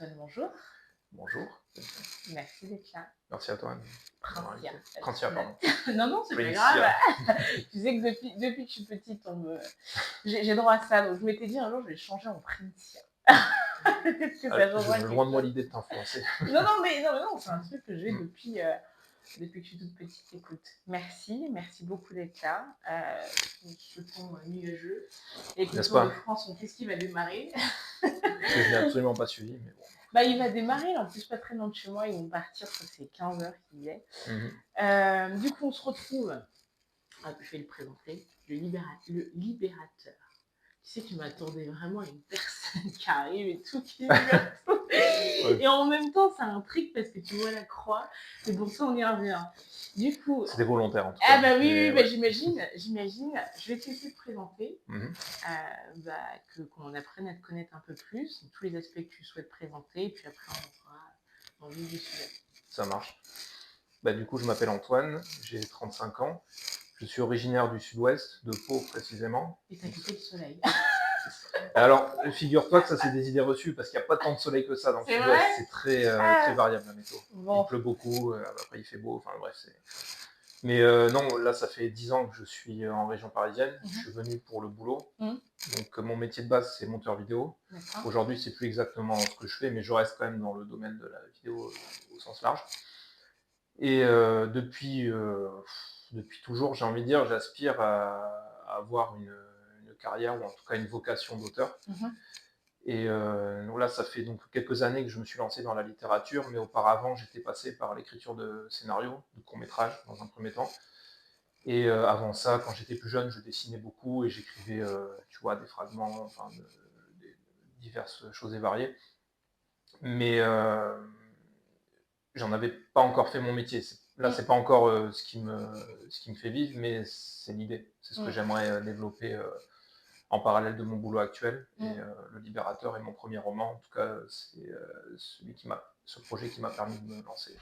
Antoine, bonjour. Bonjour. Merci d'être là. Merci à toi. Princia. Princia, pardon. Non, non, c'est pas Princia. grave. Tu sais que depuis que je suis petite, j'ai droit à ça. Donc je m'étais dit un jour, je vais changer en Princia. Peut-être que ça changera Loin de moi quelque l'idée de t'influencer. chose. Non, c'est un truc que j'ai depuis que je suis toute petite. Écoute, merci beaucoup d'être là. Ce temps nuageux et que le N'est-ce Tour de pas? France, on qu'est-ce qui va démarrer? Que je n'ai absolument pas suivi, mais bon. Bah, il va démarrer, en plus pas très loin de chez moi, ils vont partir, je crois que c'est 15h qu'il est. Du coup, on se retrouve, je vais le présenter, le libérateur. Tu sais, tu m'attendais vraiment à une personne qui arrive et tout, qui libère tout. Et en même temps, c'est un trick parce que tu vois la croix, c'est pour ça on y revient. Du coup, C'était volontaire en tout cas. ah bah oui, mais bah, ouais. j'imagine. Je vais te laisser te présenter, Mhm. qu'on apprenne à te connaître un peu plus, tous les aspects que tu souhaites présenter, et puis après on sera dans le vif du sujet. Ça marche. Bah, du coup, je m'appelle Antoine, j'ai 35 ans. Je suis originaire du sud-ouest, de Pau précisément. Et t'as quitté le soleil. Alors, figure-toi que ça, c'est des idées reçues, parce qu'il n'y a pas tant de soleil que ça dans le C'est sud-ouest. vrai. C'est très variable la météo. Bon. Il pleut beaucoup, après il fait beau, enfin bref, c'est... Mais non, là, ça fait 10 ans que je suis en région parisienne. Je suis venu pour le boulot. Donc, mon métier de base, c'est monteur vidéo. D'accord. Aujourd'hui, c'est plus exactement ce que je fais, mais je reste quand même dans le domaine de la vidéo au sens large. Et depuis toujours, j'ai envie de dire, j'aspire à avoir une carrière, ou en tout cas une vocation d'auteur. Et donc là, ça fait donc quelques années que je me suis lancé dans la littérature, mais auparavant, j'étais passé par l'écriture de scénarios, de courts-métrages, dans un premier temps. Et avant ça, quand j'étais plus jeune, je dessinais beaucoup et j'écrivais, tu vois, des fragments, enfin, diverses choses et variées. Mais j'en avais pas encore fait mon métier. Là, c'est pas encore ce qui me fait vivre, mais c'est l'idée. C'est ce que j'aimerais développer en parallèle de mon boulot actuel. Et Le Libérateur est mon premier roman. En tout cas, c'est ce projet qui m'a permis de me lancer.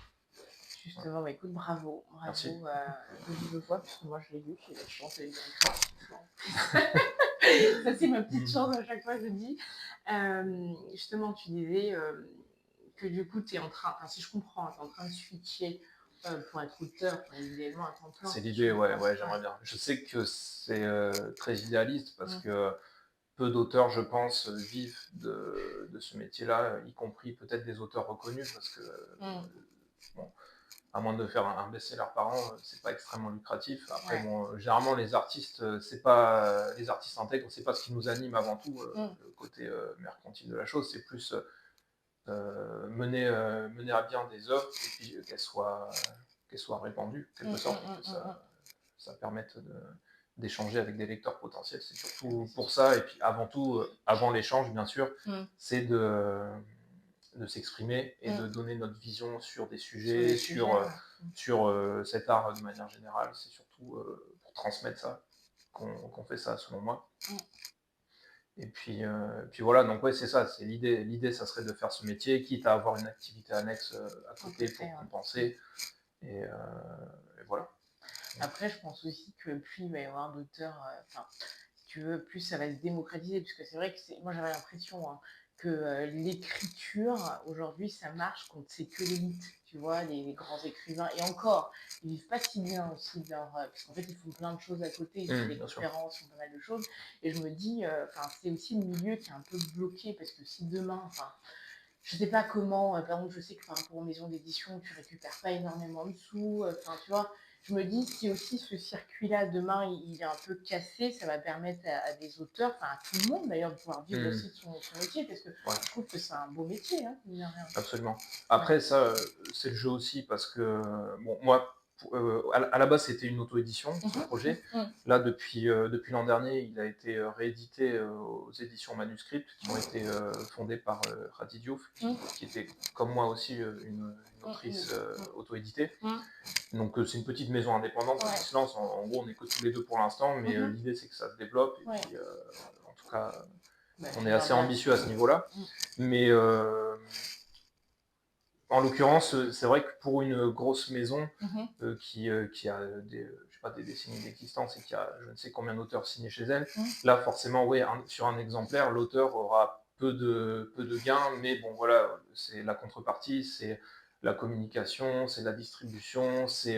Justement, bah, écoute, bravo Merci. de vive voix, parce que moi je l'ai lu, j'ai la chance de lire ça c'est ma petite chance à chaque fois, je dis. Justement, tu disais que du coup, tu es en train, si je comprends, tu es en train de switcher pour être auteur, idéalement à temps plein. C'est l'idée, ouais, j'aimerais bien. Je sais que c'est très idéaliste parce que peu d'auteurs, je pense, vivent de ce métier-là, y compris peut-être des auteurs reconnus, parce que, bon, à moins de faire un best-seller par an, c'est pas extrêmement lucratif. Après, bon, généralement, les artistes, c'est pas les artistes intègres, c'est pas ce qui nous anime avant tout, le côté mercantile de la chose, c'est plus mener à bien des œuvres et puis qu'elles soient répandues, en quelque sorte, et que ça permette d'échanger avec des lecteurs potentiels. C'est surtout pour ça, et puis avant tout, avant l'échange, bien sûr, c'est de s'exprimer et de donner notre vision sur des sujets, sur cet art de manière générale. C'est surtout pour transmettre ça qu'on fait ça, selon moi. Et puis voilà, donc ouais, c'est ça, c'est l'idée. L'idée, ça serait de faire ce métier, quitte à avoir une activité annexe à côté pour compenser. Et voilà. Après, je pense aussi que plus il va y avoir d'auteurs, si tu veux, plus ça va se démocratiser, puisque c'est vrai que moi j'avais l'impression que l'écriture, aujourd'hui, ça marche quand c'est que l'élite, tu vois, les grands écrivains. Et encore, ils vivent pas si bien aussi de leur... parce qu'en fait, ils font plein de choses à côté, ils font des conférences, ils font pas mal de choses. Et je me dis, c'est aussi le milieu qui est un peu bloqué, parce que si demain... je sais pas comment, par exemple, je sais que par rapport aux maisons d'édition, tu récupères pas énormément de sous, tu vois, je me dis, si aussi ce circuit-là, demain, il est un peu cassé, ça va permettre à des auteurs, à tout le monde d'ailleurs, de pouvoir vivre aussi de son métier, parce que je trouve que c'est un beau métier, hein, mine de rien. Absolument. Après, ça, c'est le jeu aussi, parce que, bon, moi, à la base, c'était une auto-édition, ce projet. Là, depuis l'an dernier, il a été réédité aux éditions Manuscript, qui ont été fondées par Khady Diouf, qui était, comme moi aussi, une autrice auto-éditée. Donc, c'est une petite maison indépendante qui se lance. En gros, on n'est que tous les deux pour l'instant, mais l'idée, c'est que ça se développe. Et puis, en tout cas, on est assez ambitieux à ce niveau-là. Mais en l'occurrence, c'est vrai que pour une grosse maison qui a des décennies d'existence et qui a je ne sais combien d'auteurs signés chez elle, là forcément, sur un exemplaire, l'auteur aura peu de gains, mais bon voilà, c'est la contrepartie, c'est la communication, c'est la distribution, c'est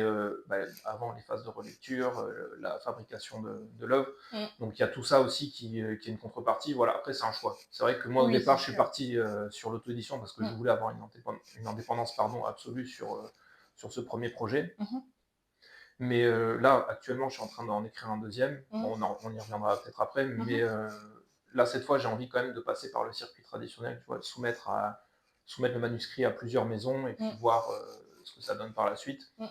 avant les phases de relecture, la fabrication de l'œuvre. Mmh. Donc il y a tout ça aussi qui est une contrepartie. Voilà, après c'est un choix. C'est vrai que moi au Oui, c'est départ je suis sûr. parti sur l'auto-édition parce que je Mmh. voulais avoir une indépendance pardon, absolue sur ce premier projet. Mmh. Mais là, actuellement, je suis en train d'en écrire un deuxième. Mmh. Bon, on y reviendra peut-être après, mais Mmh. là, cette fois, j'ai envie quand même de passer par le circuit traditionnel, tu vois, de soumettre le manuscrit à plusieurs maisons et puis Mmh. voir ce que ça donne par la suite. Mmh.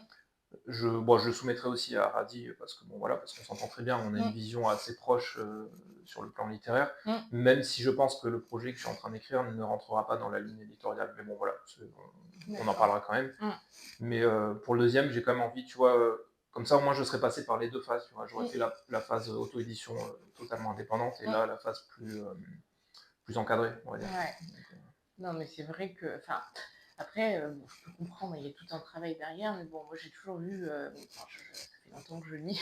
Je le soumettrai aussi à Radi parce que bon voilà, parce qu'on s'entend très bien, on a une Mmh. vision assez proche sur le plan littéraire, Mmh. même si je pense que le projet que je suis en train d'écrire ne rentrera pas dans la ligne éditoriale. Mais bon voilà, on en D'accord. parlera quand même. Mmh. Mais pour le deuxième, j'ai quand même envie, tu vois, comme ça au moins je serais passé par les deux phases, tu vois. J'aurais Mmh. fait la phase auto-édition totalement indépendante et Mmh. là la phase plus encadrée, on va dire. Ouais. Donc, Non, mais c'est vrai que, enfin, après, bon, je peux comprendre, il y a tout un travail derrière, mais bon, moi j'ai toujours vu, enfin, ça fait longtemps que je lis,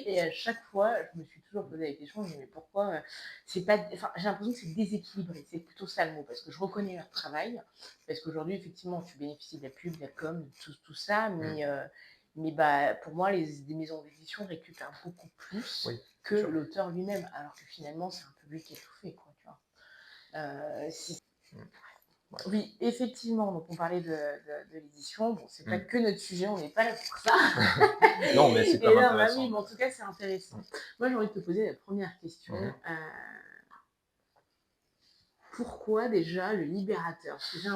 et à chaque fois, je me suis toujours posé la question, je me dis, mais pourquoi c'est pas, enfin, j'ai l'impression que c'est déséquilibré, c'est plutôt ça le mot, parce que je reconnais leur travail, parce qu'aujourd'hui, effectivement, tu bénéficies de la pub, de la com, de tout ça, mais bah, pour moi, des maisons d'édition récupèrent beaucoup plus oui, que sûr. l'auteur lui-même, alors que finalement, c'est un peu lui qui a tout fait, quoi, tu vois. Si Mm. Ouais. oui, effectivement, donc on parlait de l'édition. Bon, c'est pas Mm. que notre sujet, on n'est pas là pour ça. Non, mais c'est quand Et même là, bah intéressant. oui, mais en tout cas, c'est intéressant. Moi, j'ai envie de te poser la première question. Mhm. Pourquoi déjà le libérateur? Parce que j'ai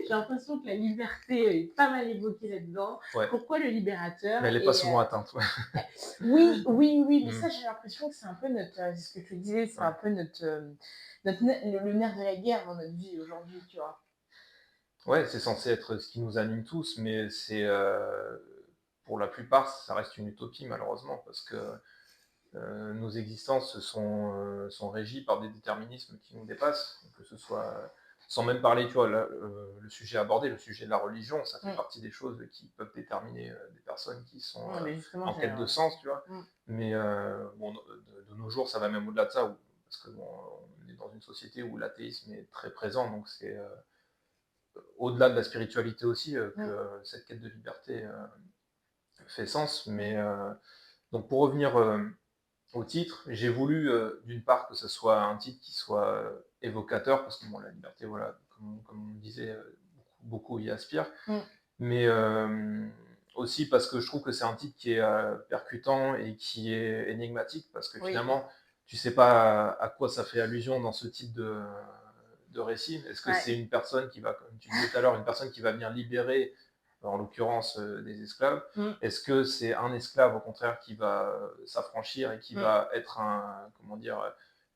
l'impression que la liberté est pas mal évoquée là-dedans. Ouais. Pourquoi le libérateur? Mais elle n'est pas souvent atteinte. Ouais. Oui, oui, oui, mais Mm. ça, j'ai l'impression que c'est un peu notre, c'est ce que tu disais, c'est Ouais. un peu le nerf de la guerre dans notre vie aujourd'hui, tu vois. Ouais, c'est censé être ce qui nous anime tous, mais c'est pour la plupart, ça reste une utopie malheureusement, parce que nos existences sont régies par des déterminismes qui nous dépassent, que ce soit sans même parler, tu vois, là, le sujet abordé, le sujet de la religion, ça fait Mm. partie des choses qui peuvent déterminer des personnes qui sont Ouais, mais justement, en quête de sens, tu vois. Mm. Mais bon, de nos jours, ça va même au-delà de ça, parce que bon, on est dans une société où l'athéisme est très présent, donc c'est au-delà de la spiritualité aussi que cette quête de liberté fait sens. Mais donc pour revenir au titre, j'ai voulu d'une part que ce soit un titre qui soit évocateur, parce que bon, la liberté, voilà, comme on disait, beaucoup y aspirent, Mm. mais aussi parce que je trouve que c'est un titre qui est percutant et qui est énigmatique, parce que Oui. finalement, tu sais pas à quoi ça fait allusion dans ce type de récit. Est-ce que c'est Ouais. une personne qui va, comme tu disais tout à l'heure, une personne qui va venir libérer, en l'occurrence, des esclaves? Mm. Est-ce que c'est un esclave, au contraire, qui va s'affranchir et qui Mm. va être comment dire,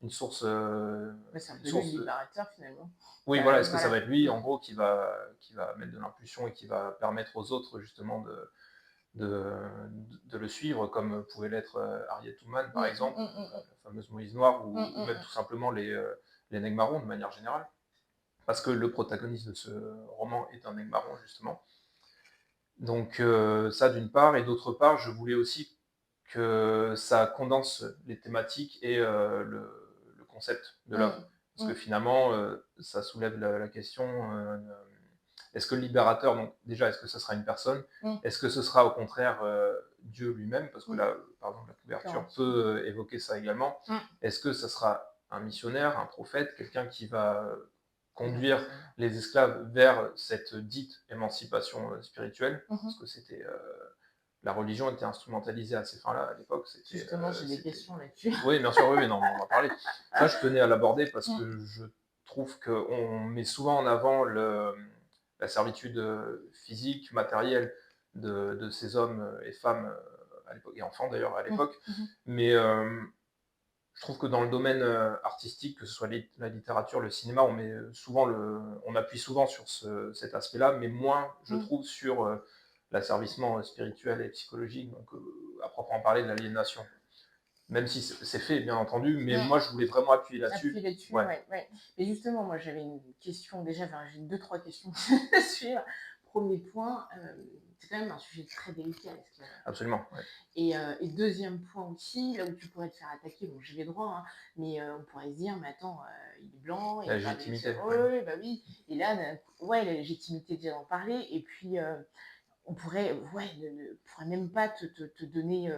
une source, Mais c'est un une peu lui le source. libérateur finalement. Oui, Bah, voilà. Est-ce que ça voilà. va être lui, Mm. en gros, qui va mettre de l'impulsion et qui va permettre aux autres justement de, de le suivre, comme pouvait l'être Harriet Tubman, par Mm, exemple, mm, mm, la fameuse Moïse Noire, mm, ou même mm, tout simplement les nègres marrons de manière générale, parce que le protagoniste de ce roman est un nègre marron, justement. Donc ça d'une part, et d'autre part, je voulais aussi que ça condense les thématiques et le concept de l'œuvre. mm, Parce que mm, finalement, ça soulève la question, est-ce que le libérateur, donc déjà, est-ce que ce sera une personne? mm, Est-ce que ce sera au contraire Dieu lui-même? Parce que mm. là, par exemple, la couverture D'accord. peut évoquer ça également. Mm. Est-ce que ce sera un missionnaire, un prophète, quelqu'un qui va Qui va conduire faire ça. les esclaves vers cette dite émancipation spirituelle? Parce Mhm. que la religion était instrumentalisée à ces fins-là à l'époque. Justement, j'ai des questions là-dessus. Oui, bien sûr, oui, non, mais on va en parler. Ça, je tenais à l'aborder parce Mm. que je trouve qu'on met souvent en avant la servitude physique, matérielle de ces hommes et femmes à l'époque, et enfants d'ailleurs à Mm. l'époque. Mhm. Mais je trouve que dans le domaine artistique, que ce soit la littérature, le cinéma, on appuie souvent sur cet aspect-là, mais moins, je Mm. trouve, sur l'asservissement spirituel et psychologique, donc à proprement parler de l'aliénation. Même si c'est fait, bien entendu, mais Mm. moi, je voulais vraiment appuyer Appuyer là-dessus. là-dessus, Ouais. ouais, ouais. Mais justement, moi, j'avais une question déjà, enfin, j'ai deux, trois questions à suivre. premier point, c'est quand même un sujet très délicat, l'esclavage. Absolument, ouais. Et deuxième point aussi, là où tu pourrais te faire attaquer, bon, j'y vais droit, hein, mais on pourrait se dire, mais attends, il est blanc, il La a pas d'élection. légitimité, Oui, ouais. oui, bah oui. Et là, ouais, la légitimité déjà d'en parler. Et puis, on pourrait, ouais, ne pourrait même pas te donner, te donner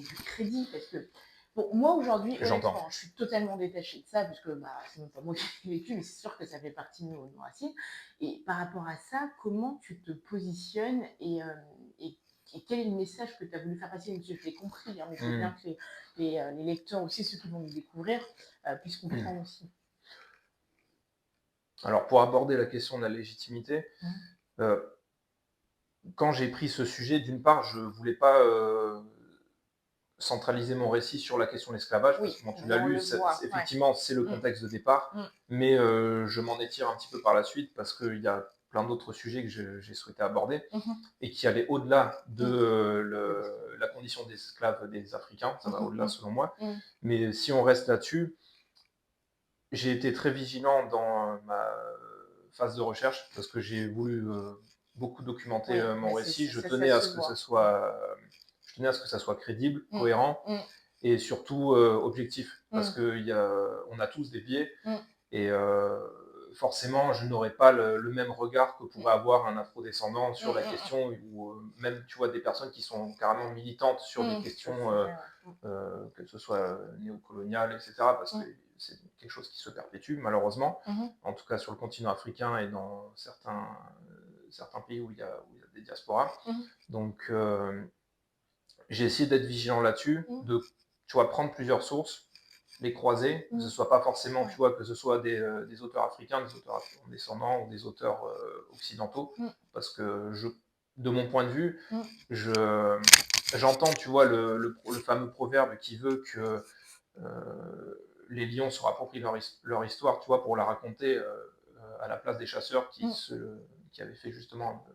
du crédit. Parce que, bon, moi aujourd'hui, J'entends. honnêtement, je suis totalement détachée de ça, parce que bah, c'est même pas moi qui l'ai vécu, mais c'est sûr que ça fait partie de nos racines. Et par rapport à ça, comment tu te positionnes et, et quel est le message que tu as voulu faire passer? Même si je l'ai compris, hein, mais il faut bien Mmh. que les lecteurs aussi, ceux qui vont nous découvrir, puissent comprendre aussi. Alors pour aborder la question de la légitimité, Mmh. heu, quand j'ai pris ce sujet, d'une part, je voulais pas, centraliser mon récit sur la question de l'esclavage parce Oui, que bon, tu l'as on lu, le voit, ouais. effectivement, c'est le Mmh, contexte de départ, mmh, mais je m'en étire un petit peu par la suite parce qu'il y a plein d'autres sujets que j'ai souhaité aborder mmh, et qui allaient au-delà de mmh. la condition d'esclave des Africains, ça va Mmh au-delà mh, selon moi. mmh. Mais si on reste là-dessus, j'ai été très vigilant dans ma phase de recherche parce que j'ai voulu beaucoup documenter Oui, mon mais récit. ça se voit. Je tenais à ce que ça soit crédible, Mmh, cohérent mmh, et surtout objectif parce mmh, qu'on a tous des biais mmh, et forcément je n'aurais pas le même regard que mmh, pourrait avoir un afrodescendant sur mmh, la mmh, question ou même tu vois des personnes qui sont carrément militantes sur des c'est questions vrai, ouais. que ce soit néocoloniales, etc. Parce que Mmh, c'est quelque chose qui se perpétue malheureusement, mmh, mmh, en tout cas sur le continent africain et dans certains pays où il y a des diasporas. mmh, Donc j'ai essayé d'être vigilant là-dessus, mmh, de tu vois, prendre plusieurs sources, les croiser, que ce mmh, soit pas forcément, tu ouais. vois, que ce soit des auteurs africains, des auteurs descendants ou des auteurs occidentaux, Mmh, parce que de mon point de vue, mmh, je, j'entends, tu vois, le fameux proverbe qui veut que les lions se rapproprient leur histoire, tu vois, pour la raconter à la place des chasseurs mmh, qui avaient fait justement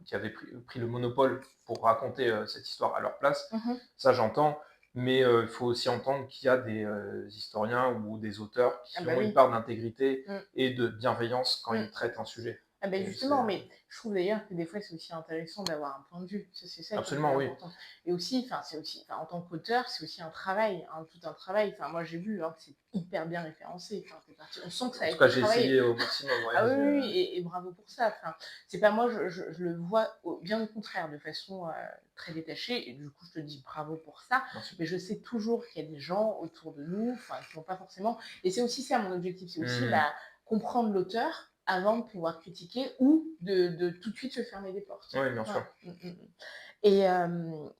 qui avaient pris le monopole pour raconter cette histoire à leur place. mmh. Ça, j'entends. Mais il faut aussi entendre qu'il y a des historiens ou des auteurs Ah qui bah ont une oui. part d'intégrité Mmh, et de bienveillance quand mmh. ils traitent un sujet. Ah ben Et justement, c'est mais je trouve d'ailleurs que des fois, c'est aussi intéressant d'avoir un point de vue. C'est ça qui est le plus absolument oui. important. Et aussi, enfin, c'est aussi, enfin, en tant qu'auteur, c'est aussi un travail, hein, tout un travail. Enfin, moi, j'ai vu hein, que c'est hyper bien référencé. Enfin, on sent que ça En a tout cas, été j'ai travaillé. essayé au maximum. Ouais, Ah oui, oui, oui, et bravo pour ça. Enfin, c'est pas moi, je le vois bien au contraire, de façon très détachée. Et du coup, je te dis bravo pour ça. merci. Mais je sais toujours qu'il y a des gens autour de nous, enfin, qui n'ont pas forcément. Et c'est aussi ça mon objectif, c'est aussi Mmh. bah, comprendre l'auteur avant de pouvoir critiquer ou de tout de suite se fermer des portes. Oui, bien Ouais. sûr.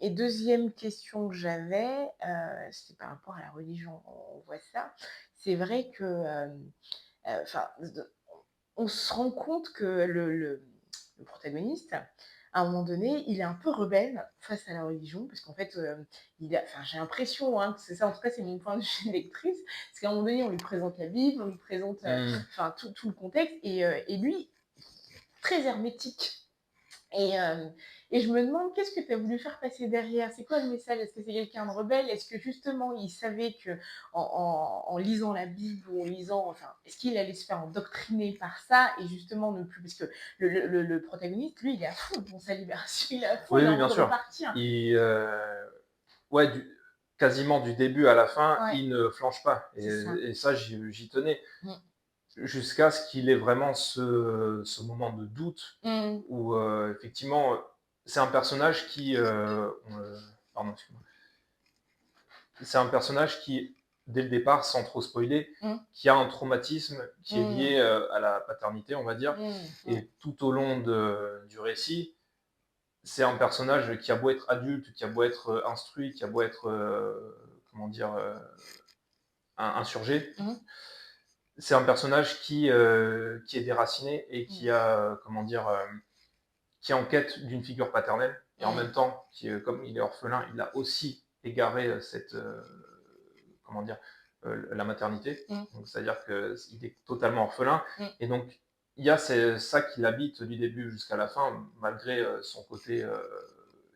Et deuxième question que j'avais, c'était par rapport à la religion. On voit ça. C'est vrai que, enfin, on se rend compte que le protagoniste, à un moment donné, il est un peu rebelle face à la religion, parce qu'en fait, enfin, j'ai l'impression hein, que c'est ça, en tout cas, c'est mon point de vue de lectrice, parce qu'à un moment donné, on lui présente la Bible, on lui présente Mmh. enfin, tout le contexte, et lui, très hermétique. Et, euh, et je me demande, qu'est-ce que tu as voulu faire passer derrière? C'est quoi le message? Est-ce que c'est quelqu'un de rebelle? Est-ce que justement, il savait que en lisant la Bible ou en lisant, enfin, est-ce qu'il allait se faire endoctriner par ça et justement ne plus, parce que le protagoniste, lui, il est à fond pour sa libération, il est à fond, Oui, il a oui, envie bien de sûr. repartir. Il, ouais, quasiment du début à la fin, Ouais, il ne flanche pas. c'est ça. Et ça, j'y tenais. Mm. Jusqu'à ce qu'il ait vraiment ce moment de doute Mm. où effectivement c'est un personnage pardon, excuse-moi. C'est un personnage qui dès le départ sans trop spoiler Mm. qui a un traumatisme qui est Mm. lié à la paternité on va dire Mm. Mm. et tout au long du récit c'est un personnage qui a beau être adulte qui a beau être instruit qui a beau être comment dire insurgé Mm. c'est un personnage qui est déraciné et qui a, comment dire, qui est en quête d'une figure paternelle. Et en Mm. même temps, comme il est orphelin, il a aussi égaré comment dire, la maternité. Mm. Donc, c'est-à-dire qu'il est totalement orphelin. Mm. Et donc, il y a ça qui l'habite du début jusqu'à la fin, malgré son côté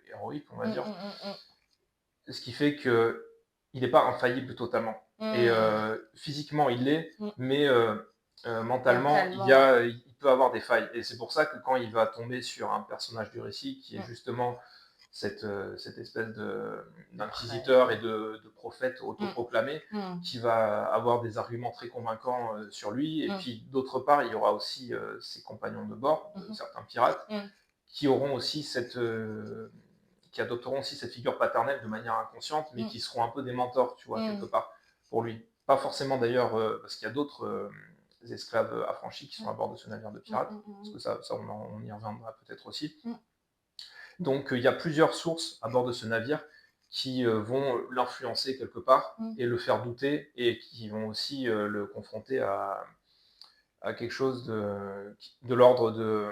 héroïque, on va Mm. dire. Mm. Mm. Ce qui fait que il n'est pas infaillible totalement. Et Mm. physiquement, il l'est, Mm. mais mentalement, Mentalement, ouais. il peut avoir des failles. Et c'est pour ça que quand il va tomber sur un personnage du récit qui est justement cette espèce d'inquisiteur et de prophète autoproclamé, qui va avoir des arguments très convaincants sur lui. Et puis d'autre part, il y aura aussi ses compagnons de bord, certains pirates, qui auront aussi qui adopteront aussi cette figure paternelle de manière inconsciente, mais qui seront un peu des mentors, tu vois, quelque part, pour lui. Pas forcément d'ailleurs, parce qu'il y a d'autres esclaves affranchis qui sont à bord de ce navire de pirates, parce que ça on y reviendra peut-être aussi. Donc il y a plusieurs sources à bord de ce navire qui vont l'influencer quelque part et le faire douter, et qui vont aussi le confronter à quelque chose de l'ordre de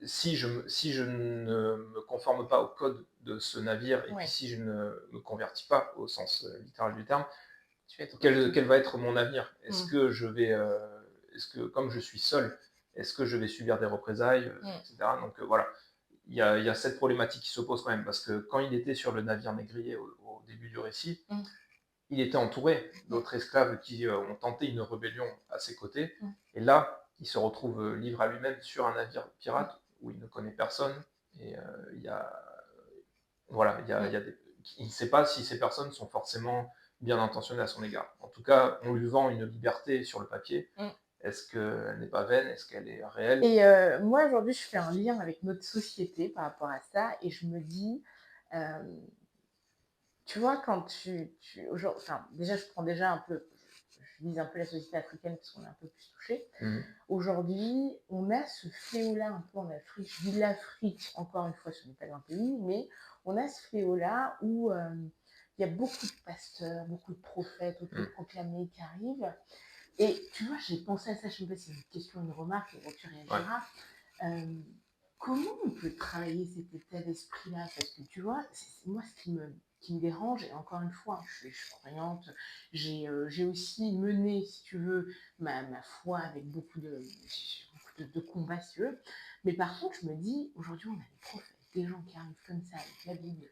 si je ne me conforme pas au code de ce navire, et puis si je ne me convertis pas au sens littéral du terme, quel va être mon avenir? Est-ce que je vais, comme je suis seul, est-ce que je vais subir des représailles, etc. Donc voilà, il y a cette problématique qui se pose quand même, parce que quand il était sur le navire négrier au début du récit, il était entouré d'autres esclaves qui ont tenté une rébellion à ses côtés, et là, il se retrouve livré à lui-même sur un navire pirate où il ne connaît personne, et il ne sait pas si ces personnes sont forcément bien intentionnées à son égard. En tout cas, on lui vend une liberté sur le papier. Est-ce qu'elle n'est pas vaine? Est-ce qu'elle est réelle? Et moi, aujourd'hui, je fais un lien avec notre société par rapport à ça, et je me dis, tu vois, quand enfin, déjà, je prends déjà un peu, je vise un peu la société africaine parce qu'on est un peu plus touché. Aujourd'hui, on a ce fléau-là un peu en Afrique. Je dis l'Afrique, encore une fois, ce n'est pas un pays, mais on a ce fléau-là où il y a beaucoup de pasteurs, beaucoup de prophètes autoproclamés qui arrivent. Et tu vois, j'ai pensé à ça, je ne sais pas si c'est une question, une remarque, et tu réagiras. Comment on peut travailler cet état d'esprit-là? Parce que tu vois, c'est moi ce qui me dérange, et encore une fois, je suis croyante, j'ai aussi mené, si tu veux, ma foi avec beaucoup de combats, si tu veux. Mais par contre, je me dis, aujourd'hui, on a des prophètes, des gens qui arrivent comme ça avec la Bible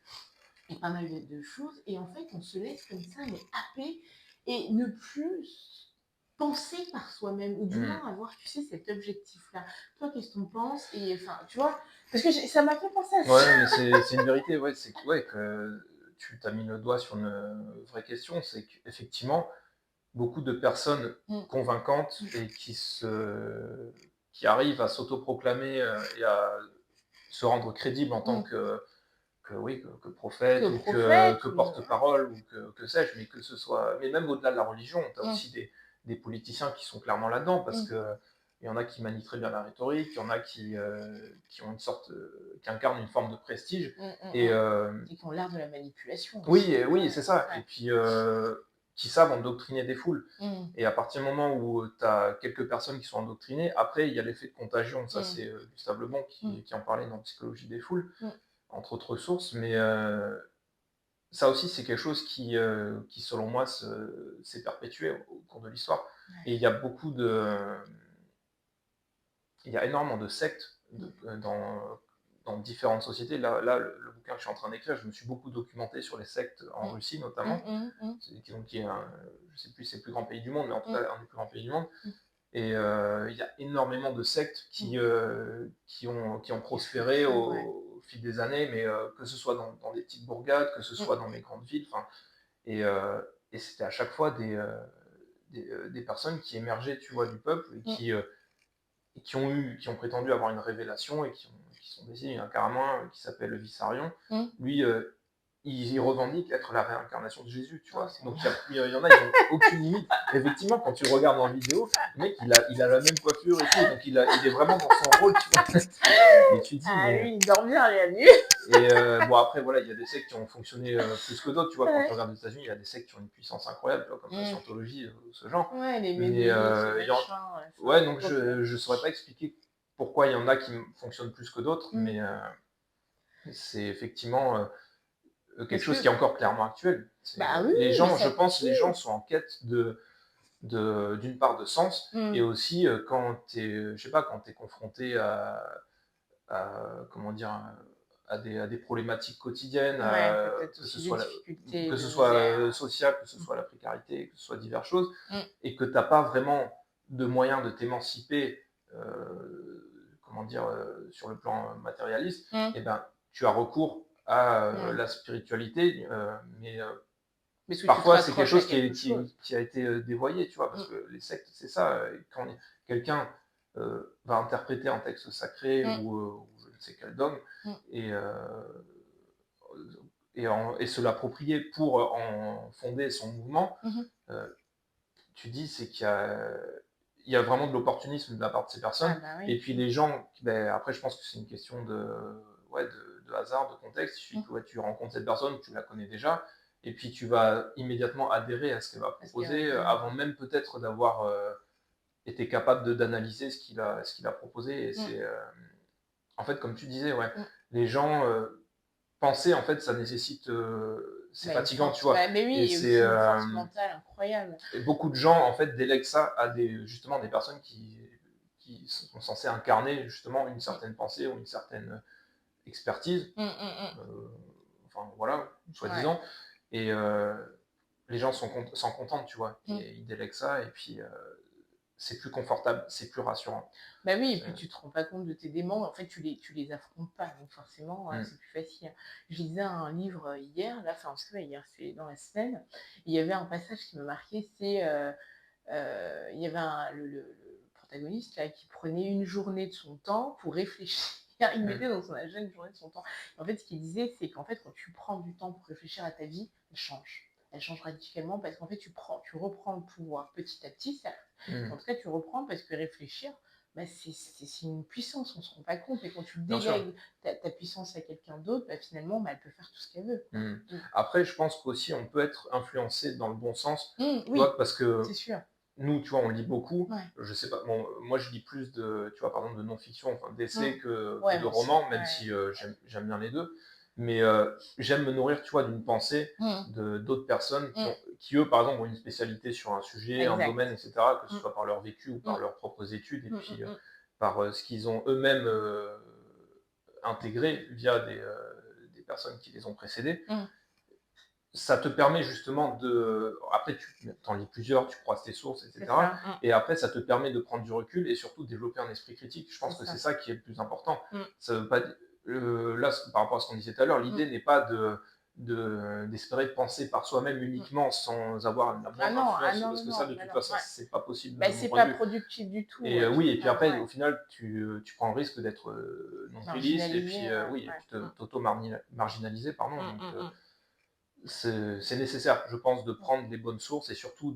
et pas mal de choses, et en fait, on se laisse comme ça, mais happer, et ne plus penser par soi-même, ou du moins avoir, tu sais, cet objectif-là. Toi, qu'est-ce que tu en penses? Et enfin, tu vois, parce que ça m'a fait penser à ça. Ouais, mais c'est une vérité, ouais, c'est que tu t'as mis le doigt sur une vraie question, c'est qu'effectivement, beaucoup de personnes convaincantes et qui arrivent à s'autoproclamer et à se rendre crédibles en tant que prophète, ou que porte-parole, ou que sais-je, mais que ce soit, mais même au-delà de la religion, tu as aussi des politiciens qui sont clairement là-dedans, parce que il y en a qui manient très bien la rhétorique, il y en a qui ont une sorte, qui incarnent une forme de prestige, et qui ont l'art de la manipulation. Oui, c'est ça. Et puis qui savent endoctriner des foules. Et à partir du moment où tu as quelques personnes qui sont endoctrinées, après il y a l'effet de contagion. Ça, c'est Gustave Le Bon qui en parlait dans Psychologie des foules, entre autres sources. Mais ça aussi, c'est quelque chose qui selon moi, s'est perpétué au cours de l'histoire. Et il y a énormément de sectes dans différentes sociétés. Là le bouquin que je suis en train d'écrire, je me suis beaucoup documenté sur les sectes en Russie notamment, qui est je sais plus, c'est le plus grand pays du monde, mais en tout cas un des plus grands pays du monde. Et il y a énormément de sectes qui ont prospéré au fil des années, mais que ce soit dans des petites bourgades, que ce soit dans les grandes villes, et c'était à chaque fois des personnes qui émergeaient, tu vois, du peuple, et qui ont prétendu avoir une révélation, et qui sont décidés. Il y en a carrément un qui s'appelle Vissarion. Lui, il revendique être la réincarnation de Jésus, tu vois. Donc il y en a, ils n'ont aucune limite. Effectivement, quand tu regardes en vidéo, le mec, il a la même coiffure et tout, donc il est vraiment dans son rôle, tu vois. Et tu dis, lui, il dort bien la nuit. Et bon, après, voilà, il y a des sectes qui ont fonctionné plus que d'autres, tu vois. Quand tu regardes aux États-Unis, il y a des sectes qui ont une puissance incroyable, tu vois, comme la Scientologie, ce genre. Ouais, les ouais, donc je saurais pas expliquer pourquoi il y en a qui fonctionnent plus que d'autres, mais c'est effectivement quelque chose qui est encore clairement actuel. Les gens, je pense, les gens sont en quête d'une part de sens, et aussi quand tu es confronté comment dire, à des problématiques quotidiennes, que ce soit social, que ce soit la précarité, que ce soit diverses choses, et que tu n'as pas vraiment de moyens de t'émanciper comment dire, sur le plan matérialiste, Mmh. et ben, tu as recours à Mmh. la spiritualité, mais Parce que tu te parfois c'est quelque raccroches à chose quelque chose. qui a été dévoyé, tu vois, parce Mmh. que les sectes, c'est ça, quand quelqu'un va interpréter un texte sacré Mmh. ou je ne sais quel dogme, Mmh. et, et se l'approprier pour en fonder son mouvement, Mmh. euh, tu dis c'est il y a vraiment de l'opportunisme de la part de ces Ah personnes. bah Et oui. puis Mmh. les gens, ben, après je pense que c'est une question ouais, de hasard, de contexte. Il suffit Mmh. que ouais, tu rencontres cette personne, tu la connais déjà, et puis tu vas immédiatement adhérer à ce qu'elle va Parce qu'elle va proposer, dire. avant même peut-être d'avoir été capable d'analyser ce qu'il a proposé. Et Mmh. c'est, en fait, comme tu disais, ouais, Mmh. les gens, penser, en fait, ça nécessite, c'est Bah, une fatigant, tu force, vois. bah, mais Et oui, et c'est, aussi une force mentale incroyable. et beaucoup de gens, en fait, délèguent ça à justement, des personnes qui sont censées incarner, justement, une Mmh. certaine pensée ou une certaine expertise, Mmh. Mmh. heu, enfin, voilà, Ouais. soi-disant. Et les gens s'en contentent, tu vois? Mmh. Et ils délèguent ça, et puis, c'est plus confortable, c'est plus rassurant. Bah oui, et C'est puis tu te rends pas compte de tes démons, en fait, tu les affrontes pas, donc forcément, mmh, c'est plus facile. Je lisais un livre, hier, là, enfin, c'est pas hier, c'est dans la semaine, il y avait un passage qui m'a marqué, c'est, il y avait le protagoniste, là, qui prenait une journée de son temps pour réfléchir. Il mmh, mettait dans son agenda une journée de son temps. En fait, ce qu'il disait, c'est qu'en fait, quand tu prends du temps pour réfléchir à ta vie, elle change. Elle change radicalement parce qu'en fait, tu reprends le pouvoir petit à petit, certes, mais en mmh, tout cas, tu reprends parce que réfléchir, bah, c'est une puissance, on ne se rend pas compte. Et quand tu bien sûr. délègues ta puissance à quelqu'un d'autre, bah, finalement, bah, elle peut faire tout ce qu'elle veut, quoi. Mmh. Mm. Après, je pense qu'aussi on peut être influencé dans le bon sens, tu Oui, vois? Parce que c'est sûr. nous, tu vois, on lit beaucoup. Ouais. Je sais pas, bon, moi je lis plus de, tu vois, par exemple, de non-fiction, enfin Mm. d'essais que Ouais, de moi aussi. romans, même Ouais. si j'aime bien les deux. Mais j'aime me nourrir, tu vois, d'une pensée Mm. de d'autres personnes Mm. qui, eux, par exemple, ont une spécialité sur un sujet, un Exact. domaine, etc., que ce Mm. soit par leur vécu ou par Mm. leurs propres études, et Mm. puis Mm. par ce qu'ils ont eux-mêmes intégré via des personnes qui les ont précédés. Mm. Ça te permet justement de. Après, tu en lis plusieurs, tu croises tes sources, C'est etc. ça. Mm. Et après, ça te permet de prendre du recul et surtout de développer un esprit critique. Je C'est pense que c'est ça. ça qui est le plus important. Mm. Ça veut pas, là, par rapport à ce qu'on disait tout à l'heure, Mm. l'idée n'est pas d'espérer penser par soi-même Mm. uniquement sans avoir la Ah moindre non, ah influence, non, parce non, que ça, non, de bah toute non, façon, ouais. c'est pas possible Bah, de mon c'est point pas de vue. productif du tout, Et tu oui, et puis enfin, après, ouais, au final, tu prends le risque d'être non-nihiliste, et puis marginalisé, ouais, oui, et ouais. puis Mm. t'auto-marginaliser, pardon. Mm. Donc, Mm. Mm. c'est nécessaire, je pense, de prendre des bonnes sources et surtout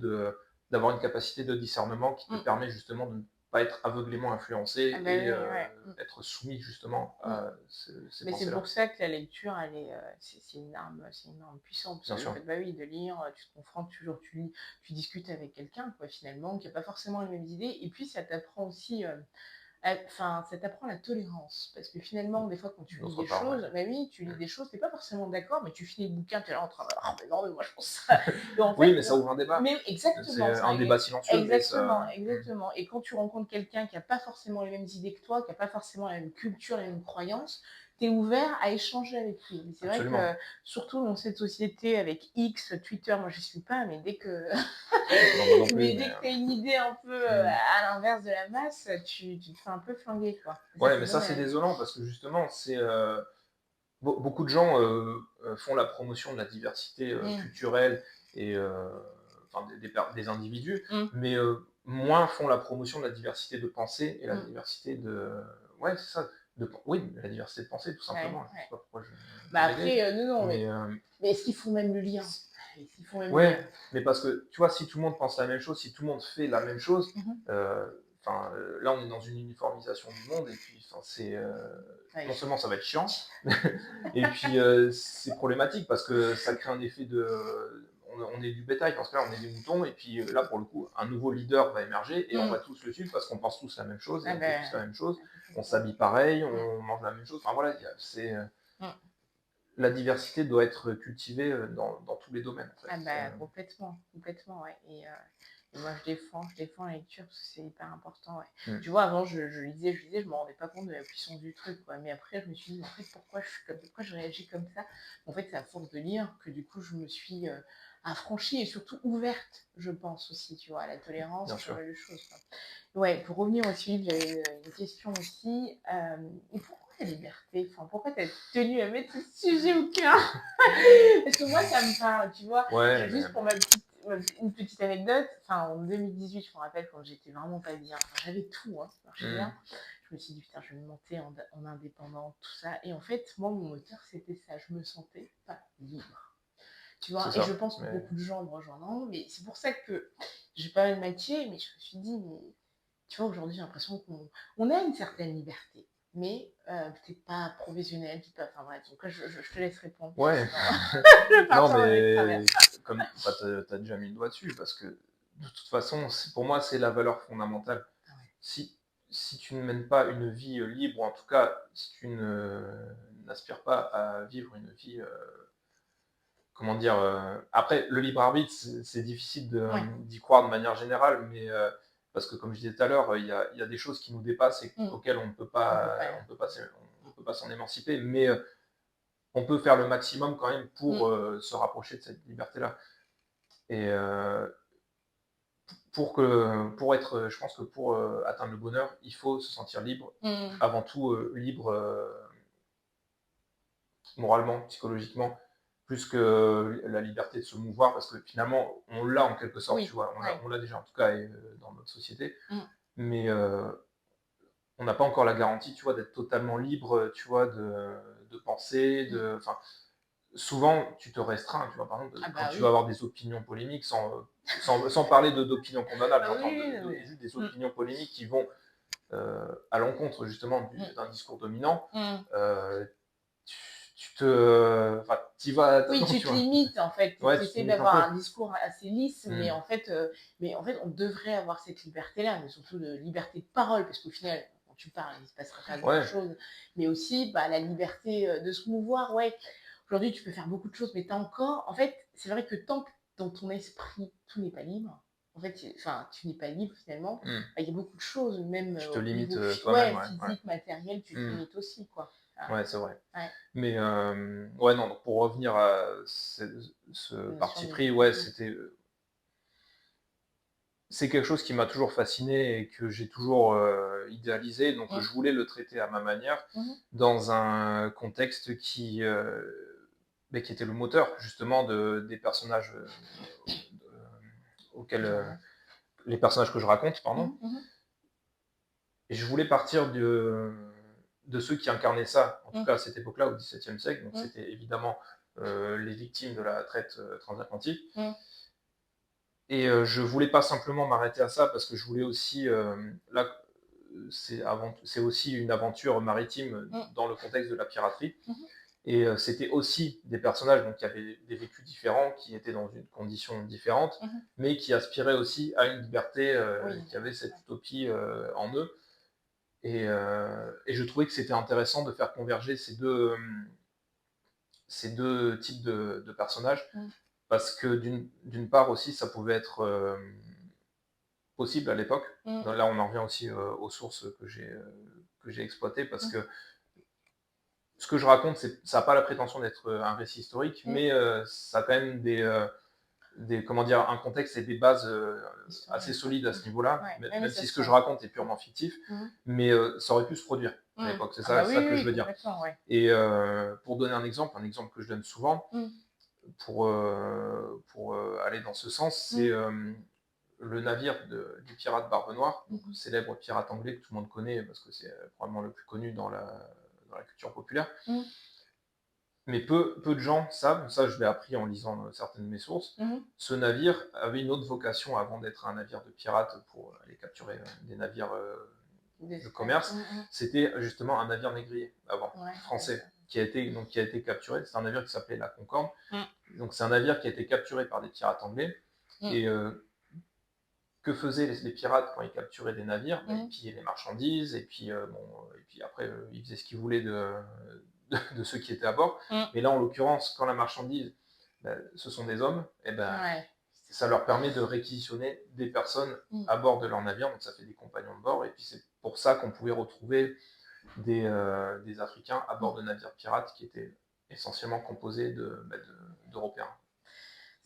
d'avoir une capacité de discernement qui te Mm. permet justement de ne pas être aveuglément influencé Ah bah et oui, ouais. Mm. être soumis justement Mm. à ces Mais c'est pensées-là. pour ça que la lecture, elle est, c'est une arme puissante. Parce Bien que le sûr. fait, bah oui, de lire, tu te confrontes toujours, tu lis, tu discutes avec quelqu'un, quoi, finalement, qui n'a pas forcément les mêmes idées. Et puis, ça t'apprend aussi, enfin, ça t'apprend la tolérance. Parce que finalement, des fois, quand tu lis D'autre des part, ouais. choses, bah oui, tu lis Mm. des choses, t'es pas forcément d'accord, mais tu finis le bouquin, tu es là en train de, ah, mais non, mais moi, je pense ça. Et en Oui, fait, mais ça ouvre un débat. mais C'est exactement, ça, un débat silencieux, mais exactement, ça. Mm. exactement. Et quand tu rencontres quelqu'un qui n'a pas forcément les mêmes idées que toi, qui n'a pas forcément la même culture, les mêmes croyances, tu es ouvert à échanger avec lui. Mais c'est vrai que, Absolument. surtout dans cette société avec X, Twitter, moi je suis pas, mais dès que Non, moi non plus, mais mais. dès que tu as une idée un peu, Mm. à l'inverse de la masse, tu te fais un peu flinguer, quoi. Et ça, Ouais, c'est mais ça, c'est dommage. désolant parce que justement, c'est. Beaucoup de gens font la promotion de la diversité Mmh. culturelle et enfin, des individus, Mmh. mais moins font la promotion de la diversité de pensée et la Mmh. diversité de. Ouais, c'est ça. Oui, la diversité de pensée, tout Ouais, simplement. Je sais ouais. pas pourquoi Bah, je bégaye, après, non, non, mais mais est-ce qu'ils font même le lien? Est-ce qu'ils font même le ouais, lien? mais parce que tu vois, si tout le monde pense la même chose, si tout le monde fait la même chose, Mmh. enfin, là, on est dans une uniformisation du monde, et puis, enfin, c'est Ouais. non seulement ça va être chiant, et puis c'est problématique parce que ça crée un effet de. On est du bétail, parce que là, on est des moutons, et puis là, pour le coup, un nouveau leader va émerger, et on Mmh. va tous le suivre parce qu'on pense tous la même chose, et Ah on fait tous la bah, même chose, ah on complètement. s'habille pareil, Mmh. on mange la même chose. Enfin voilà, c'est. Mmh. La diversité doit être cultivée dans tous les domaines, en fait. Ah bah, complètement, complètement, ouais. Et moi, je défends la lecture parce que c'est hyper important, ouais. Mm. Tu vois, avant, je lisais, je me rendais pas compte de la puissance du truc, quoi. Mais après, je me suis dit, mais en fait, pourquoi je réagis comme ça? En fait, c'est à force de lire que du coup, je me suis, affranchie et surtout ouverte, je pense aussi, tu vois, à la tolérance, bien ce sûr. genre de choses, quoi. Ouais, pour revenir au suivi, j'avais une question aussi. Et pourquoi la liberté? Enfin, pourquoi tu as tenu à mettre ce sujet au cœur? Parce que moi, ça me parle, tu vois. Ouais, mais Juste pour une petite anecdote, enfin, en 2018, je me rappelle quand j'étais vraiment pas bien, enfin, j'avais tout, hein, ça marchait bien. mmh, Je me suis dit, putain, je vais me monter en indépendante, tout ça. Et en fait, moi, mon moteur, c'était ça. Je me sentais pas libre. Tu c'est vois, et je ça. pense que Mais beaucoup de gens me rejoindront, mais c'est pour ça que j'ai pas mal matché, mais je me suis dit, mais tu vois, aujourd'hui, j'ai l'impression qu'on a une certaine liberté, mais peut-être pas professionnelle, peut-être pas, enfin bref, donc là, je te laisse répondre. ouais, Je vais non, partir dans les travers. mais comme bah, tu déjà mis le doigt dessus parce que de toute façon, pour moi, c'est la valeur fondamentale. Ah ouais. Si, si tu ne mènes pas une vie libre, ou en tout cas, si tu n'aspires pas à vivre une vie, comment dire, après, le libre arbitre, c'est difficile Ouais. d'y croire de manière générale, mais parce que comme je disais tout à l'heure, il y a des choses qui nous dépassent et Mm. auxquelles On peut pas. on peut pas s'en émanciper, mais on peut faire le maximum quand même pour Mm. se rapprocher de cette liberté-là. Et pour être, je pense que pour atteindre le bonheur, il faut se sentir libre, Mm. avant tout libre moralement, psychologiquement, plus que la liberté de se mouvoir, parce que finalement, on l'a en quelque sorte, tu Oui, vois, ouais. on l'a déjà en tout cas dans notre société, Mm. mais on n'a pas encore la garantie, tu vois, d'être totalement libre, tu vois, de penser, Mm. enfin, souvent, tu te restreins, tu vois, par exemple, Ah quand bah tu vas oui. avoir des opinions polémiques, sans parler d'opinions condamnables, Ah oui, j'entends oui, non, mais... juste des Mm. opinions polémiques qui vont à l'encontre justement Mm. d'un discours dominant, Mm. euh, enfin, t'y vas à Oui, tâtons, tu tu te vois. limites en fait. Tu Ouais, tu te essaies limites un d'avoir peu. un discours assez lisse, Hmm. mais en fait, on devrait avoir cette liberté-là, mais surtout de liberté de parole, parce qu'au final, quand tu parles, il ne se passera pas Ouais, grand-chose. Mais aussi, bah, la liberté de se mouvoir. Ouais, aujourd'hui, tu peux faire beaucoup de choses, mais t'as encore. En fait, c'est vrai que tant que dans ton esprit, tout n'est pas libre. En fait, enfin, tu n'es pas libre finalement. hmm. Bah, il y a beaucoup de choses, même Tu te au limites niveau toi-même, ouais, ouais, ouais. physique, matériel, tu te Hmm. limites aussi, quoi. Ah, Ouais, c'est vrai. ouais, Mais ouais, non, donc pour revenir à ce la notion parti de. pris, ouais, c'est quelque chose qui m'a toujours fasciné et que j'ai toujours idéalisé, donc Mm. je voulais le traiter à ma manière, Mhm. dans un contexte qui était le moteur justement des personnages auxquels, Je reviens. les personnages que je raconte, pardon. Mhm, mhm. Et je voulais partir de ceux qui incarnaient ça, en tout Mmh. cas à cette époque-là, au XVIIe siècle. Donc Mmh. c'était évidemment les victimes de la traite transatlantique. Mmh. Et je voulais pas simplement m'arrêter à ça parce que je voulais aussi, là, c'est aussi une aventure maritime Mmh. dans le contexte de la piraterie. Mmh. Et c'était aussi des personnages donc, qui avaient des vécus différents, qui étaient dans une condition différente, Mmh. mais qui aspiraient aussi à une liberté, Oui, qui avaient ouais. cette utopie en eux. Et je trouvais que c'était intéressant de faire converger ces deux types de personnages, Mmh. parce que d'une part aussi, ça pouvait être possible à l'époque. Mmh. Là, on en revient aussi aux sources que j'ai exploitées, parce Mmh. que ce que je raconte, ça n'a pas la prétention d'être un récit historique, Mmh. mais ça a quand même comment dire, un contexte et des bases assez Historique, ouais. solides à ce niveau-là, Ouais. Ouais, mais même ça si se ce que sent. je raconte est purement fictif, Mmh. mais ça aurait pu se produire à Mmh. l'époque. C'est Ah bah oui, ça oui, que je oui, veux dire. complètement, ouais. Et pour donner un exemple que je donne souvent, Mmh. pour aller dans ce sens, c'est Mmh. le navire du pirate Barbe Noire, donc Mmh. célèbre pirate anglais que tout le monde connaît parce que c'est probablement le plus connu dans la culture populaire. Mmh. Mais peu de gens savent, ça je l'ai appris en lisant certaines de mes sources, Mmh. ce navire avait une autre vocation avant d'être un navire de pirates pour aller capturer des navires de D'esclave. commerce. Mmh. C'était justement un navire négrier avant, Ouais, français, d'accord. qui a été capturé. C'est un navire qui s'appelait la Concorde. Mmh. Donc c'est un navire qui a été capturé par des pirates anglais. Mmh. Et que faisaient les pirates quand ils capturaient des navires? Bah, ils Mmh. pillaient les marchandises, et puis après, ils faisaient ce qu'ils voulaient de ceux qui étaient à bord. Mmh. Mais là, en l'occurrence, quand la marchandise, bah, ce sont des hommes, et ben, Ouais. ça leur permet de réquisitionner des personnes Mmh. à bord de leur navire, donc ça fait des compagnons de bord, et puis c'est pour ça qu'on pouvait retrouver des Africains à bord Mmh. de navires pirates qui étaient essentiellement composés d'Européens.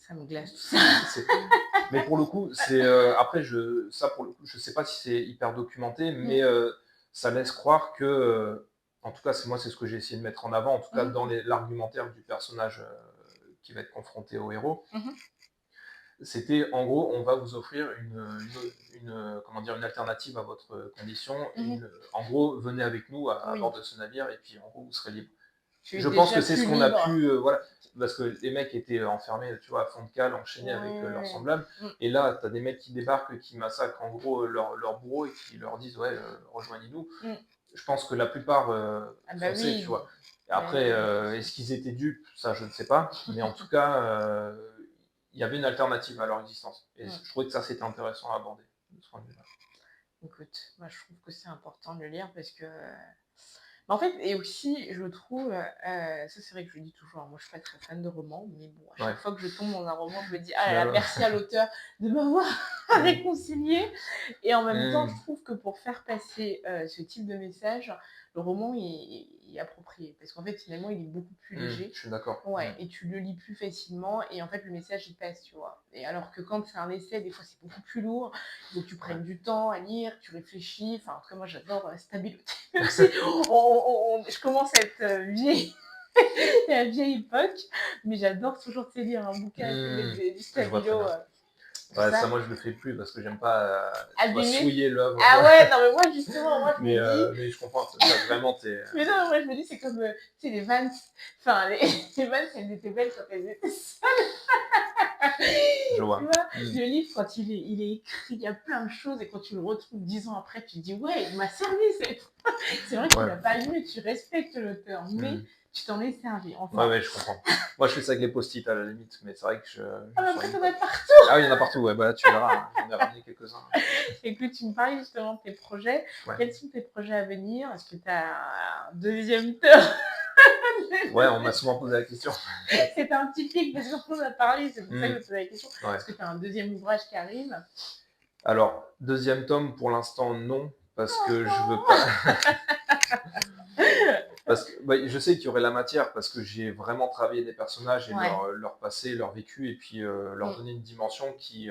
Ça me glace tout ça. C'est- Mais pour le coup, après, ça, pour le coup, je sais pas si c'est hyper documenté, mais ça laisse croire que, en tout cas, c'est ce que j'ai essayé de mettre en avant, en tout cas Mmh dans l'argumentaire du personnage qui va être confronté au héros. mh. C'était en gros, on va vous offrir comment dire, une alternative à votre condition. Mmh. En gros, venez avec nous à Oui, bord de ce navire et puis en gros, vous serez libre. tu es Je pense déjà que c'est ce plus qu'on a libre. pu, voilà, parce que les mecs étaient enfermés, tu vois, à fond de cale, enchaînés avec leurs Ouais. semblables. Mmh. Et là, tu as des mecs qui débarquent, qui massacrent en gros leur bourreau et qui leur disent, ouais, rejoignez-nous. Mmh. Je pense que la plupart Ah bah fonçaient, tu oui. vois. Et Bah après, oui. est-ce qu'ils étaient dupes? Ça, je ne sais pas. Mais en tout cas, il y avait une alternative à leur existence. Et Mmh. je trouvais que ça, c'était intéressant à aborder de ce point de vue-là. Écoute, moi je trouve que c'est important de le lire parce que bah, en fait et aussi je trouve, ça c'est vrai que je le dis toujours, hein, moi je suis pas très fan de romans, mais bon, à Ouais. chaque fois que je tombe dans un roman, je me dis: Au «Ah là là, final, merci à l'auteur de m'avoir réconciliée» et en même temps, je trouve que pour faire passer, ce type de message, le roman est approprié parce qu'en fait, finalement, il est beaucoup plus léger. je suis d'accord. Ouais et tu le lis plus facilement et en fait, le message, il passe, tu vois? Et alors que quand c'est un essai, des fois, c'est beaucoup plus lourd, il faut que tu Ouais. prennes du temps à lire, que tu réfléchis. Enfin, en tout cas, moi, j'adore, Stabiloté. Même si je commence à être, vieille à la vieille époque, mais j'adore toujours, tu sais, lire un bouquin, tu sais, mettre du Je vois très stabilo, bien. tout Ouais, ça, ça. moi, je le fais plus parce que j'aime pas, tu vois, Abîmer. souiller l'œuvre. Ah ouais, non, mais moi, justement, moi, je me dis Mais je comprends. Vraiment, t'es. mais non, moi, je me dis, c'est comme, tu sais, les Vans. Enfin, les les Vans, elles étaient belles quand elles étaient Je tu vois. vois, le livre, quand il est écrit, il y a plein de choses, et quand tu le retrouves 10 ans après, tu te dis, ouais, il m'a servi. C'est vrai que tu Ouais. l'as pas lu, tu respectes l'auteur, mais Mm. tu t'en es servi. Ouais, Enfin, ouais, je comprends. Moi, je fais ça avec les post-it à la limite, mais c'est vrai que ah, je mais après, surligne t'en pas. as partout. Ah oui, il y en a partout. Ouais, bah là, tu verras. Hein, j'en ai ramené quelques-uns. Écoute, tu me parlais justement de tes projets. Ouais. Quels sont tes projets à venir? Est-ce que tu as un deuxième tome? Ouais, on m'a souvent posé la question. C'est un petit pic parce qu'on en a parlé, c'est pour ça que je Mm. te pose la question. Ouais. Est-ce que tu as un deuxième ouvrage qui arrive? Alors, deuxième tome, pour l'instant, non, parce que je veux Oh pas. Parce que bah, je sais qu'il y aurait la matière, parce que j'ai vraiment travaillé des personnages et ouais. leur passé, leur vécu, et puis leur Mm. donner une dimension qui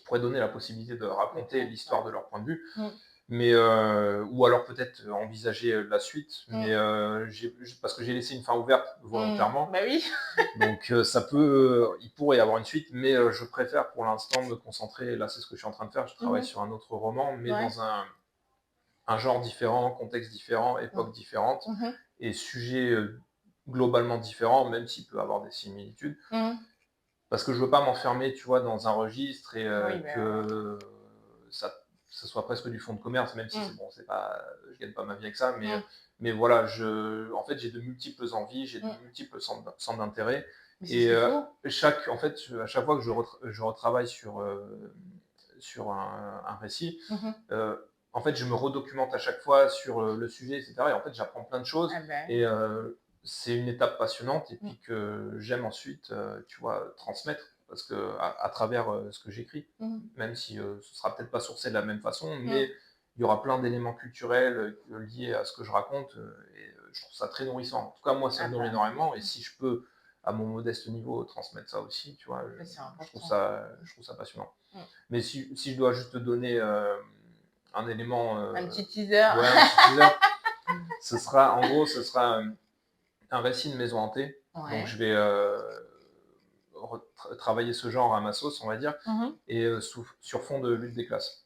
pourrait donner la possibilité de raconter l'histoire de leur point de vue. Mm. Mais, ou alors peut-être envisager la suite, Mm. mais parce que j'ai laissé une fin ouverte volontairement. Bah oui. Donc il pourrait y avoir une suite, mais je préfère pour l'instant me concentrer, là c'est ce que je suis en train de faire, je travaille sur un autre roman, mais Ouais. dans un genre différent, contexte différent, époque différente, et sujet globalement différent, même s'il peut avoir des similitudes. Parce que je veux pas m'enfermer, tu vois, dans un registre et Oui, bah, que ça soit presque du fonds de commerce, même si bon, c'est pas, je gagne pas ma vie avec ça, mais voilà, en fait, j'ai de multiples envies, j'ai de multiples centres d'intérêt. mais c'est ce Et qu'il faut. en fait, à chaque fois que je retravaille sur un récit, en fait, je me redocumente à chaque fois sur le sujet, etc. Et en fait, j'apprends plein de choses. Ah bah. Et c'est une étape passionnante et puis que j'aime ensuite, tu vois, transmettre parce que à travers ce que j'écris, même si ce sera peut-être pas sourcé de la même façon, mais il y aura plein d'éléments culturels liés à ce que je raconte et je trouve ça très nourrissant. En tout cas, moi, ça Ah me nourrit bah, énormément et si je peux, à mon modeste niveau, transmettre ça aussi, tu vois, c'est je trouve important. ça passionnant. Mais si je dois juste te donner un élément, Un petit teaser. ouais, un petit teaser, en gros, ce sera un récit de maison hantée. Donc Ouais. je vais travailler ce genre à ma sauce, on va dire, et sur fond de lutte des classes.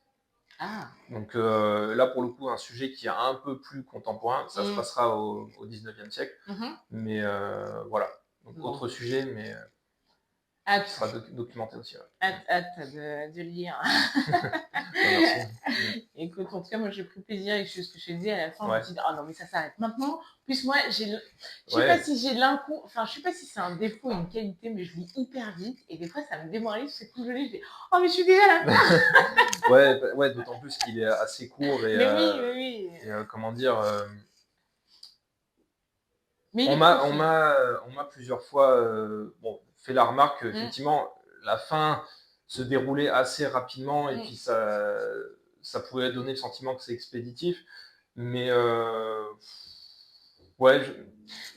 Ah. Donc là, pour le coup, un sujet qui est un peu plus contemporain, ça se passera au 19e siècle. Mais voilà. Donc Bon. autre sujet, mais qui sera documenté aussi. Ouais. Hâte de lire. Merci. Écoute, en tout cas, moi j'ai pris plaisir et ce que je te disais à la fin, je Ouais. me suis dit, oh non, mais ça s'arrête maintenant. En plus, moi, je sais Ouais. pas si j'ai enfin, je sais pas si c'est un défaut ou une qualité, mais je lis hyper vite et des fois ça me démoralise, c'est cool, je lis, je dis, oh, mais je suis déjà à la fin. Ouais, d'autant plus qu'il est assez court et, Mais oui. et comment dire, Mais il on est profond. m'a plusieurs fois fait la remarque qu'effectivement, la fin se déroulait assez rapidement et puis ça pouvait donner le sentiment que c'est expéditif. Mais Ouais, je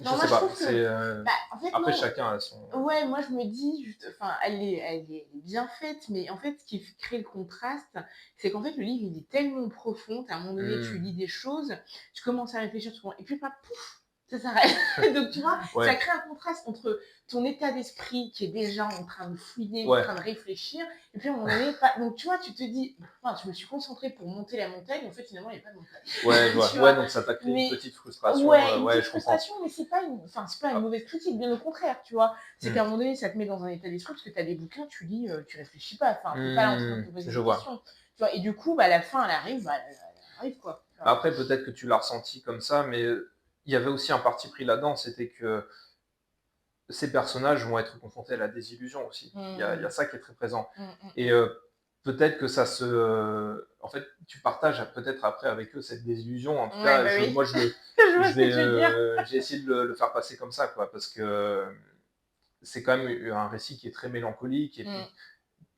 Non, moi sais je pas. trouve que, bah, en fait, Après, non. chacun a son. Ouais, moi je me dis, juste, enfin, elle est bien faite, mais en fait, ce qui crée le contraste, c'est qu'en fait, le livre, il est tellement profond, qu'à un moment donné, tu lis Hmm. des choses, tu commences à réfléchir, et puis, pas, pouf, ça s'arrête. Donc, tu vois, ça Ouais, crée un contraste entre ton état d'esprit qui est déjà en train de fouiller, en ouais, train de réfléchir, et puis à un moment donné, pas... Donc, tu vois, tu te dis, enfin, je me suis concentrée pour monter la montagne, en fait, finalement, il n'y a pas de ouais, je montagne. vois. Tu Ouais, vois, donc ça t'a créé une mais petite frustration. ouais, une Ouais, petite je comprends. frustration, mais c'est pas une Ah, mauvaise critique, bien au contraire, tu vois. C'est qu'à un hmm. moment donné, ça te met dans un état d'esprit, parce que tu as des bouquins, tu lis, tu réfléchis pas, enfin, t'es pas là en train de te poser Je des vois. questions. Tu vois, et du coup, bah, la fin, elle arrive, bah, elle arrive, quoi. Tu vois. Après, peut-être que tu l'as ressenti comme ça, mais il y avait aussi un parti pris là-dedans, c'était que ces personnages vont être confrontés à la désillusion aussi. Il y a Mm, ça qui est très présent. Et mm. peut-être que ça se... en fait, tu partages peut-être après avec eux cette désillusion. En tout Ouais, cas, bah oui, moi, je vois ce que tu veux dire. j'ai essayé de le faire passer comme ça, quoi, parce que c'est quand même un récit qui est très mélancolique et Mm, puis